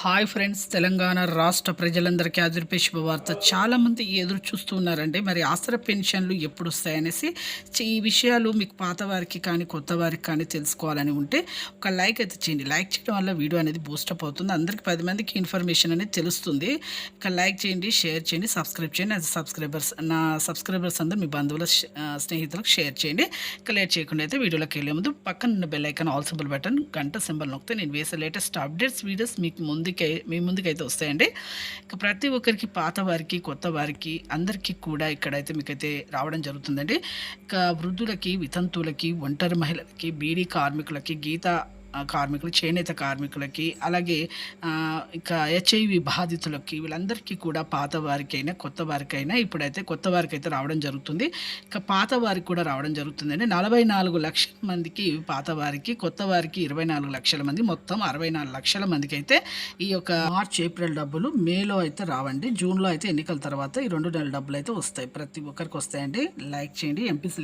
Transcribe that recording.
Hi friends, Telangana రాష్ట్ర ప్రజలందరికీ ఆదుర్పే శుభవార్త. చాలామంది ఎదురు చూస్తూ ఉన్నారండి. మరి ఆసరా పెన్షన్లు ఎప్పుడు వస్తాయనేసి. ఈ విషయాలు మీకు పాత వారికి కానీ కొత్త వారికి కానీ తెలుసుకోవాలని ఉంటే ఒక లైక్ అయితే చేయండి. లైక్ చేయడం వల్ల వీడియో అనేది బూస్టప్ అవుతుంది, అందరికి 10 మందికి ఇన్ఫర్మేషన్ అనేది తెలుస్తుంది. ఒక లైక్ చేయండి, షేర్ చేయండి, సబ్స్క్రైబ్ చేయండి. అది నా సబ్స్క్రైబర్స్ అందరూ మీ బంధువుల స్నేహితులకు షేర్ చేయండి. ఇక లేట్ చేయకుండా అయితే వీడియోలోకి వెళ్ళే ముందు పక్కన ఉన్న bell icon all symbol button గంట సింబల్ నొక్కితే నేను వేసే లేటెస్ట్ అప్డేట్స్ వీడియోస్ మీకు మీ ముందుకైతే వస్తాయండి. ఇక ప్రతి ఒక్కరికి, పాత వారికి కొత్త వారికి అందరికీ కూడా ఇక్కడైతే మీకైతే రావడం జరుగుతుందండి. ఇక వృద్ధులకి, వితంతువులకి, ఒంటరి మహిళలకి, బీడీ కార్మికులకి, గీత కార్మికులు, చేనేత కార్మికులకి, అలాగే ఇక హెచ్ఐవి బాధితులకి, వీళ్ళందరికీ కూడా పాత వారికైనా కొత్త వారికైనా ఇప్పుడైతే కొత్త వారికి అయితే రావడం జరుగుతుంది. ఇక పాత వారికి కూడా రావడం జరుగుతుందండి. 44 లక్షల మందికి పాత వారికి, కొత్త వారికి 24 లక్షల మంది, మొత్తం 64 లక్షల మందికి అయితే ఈ యొక్క మార్చ్, ఏప్రిల్ డబ్బులు మేలో అయితే రావండి. జూన్లో అయితే ఎన్నికల తర్వాత ఈ 2 నెలల డబ్బులు అయితే వస్తాయి, ప్రతి ఒక్కరికి వస్తాయండి. లైక్ చేయండి. ఎంపీసీ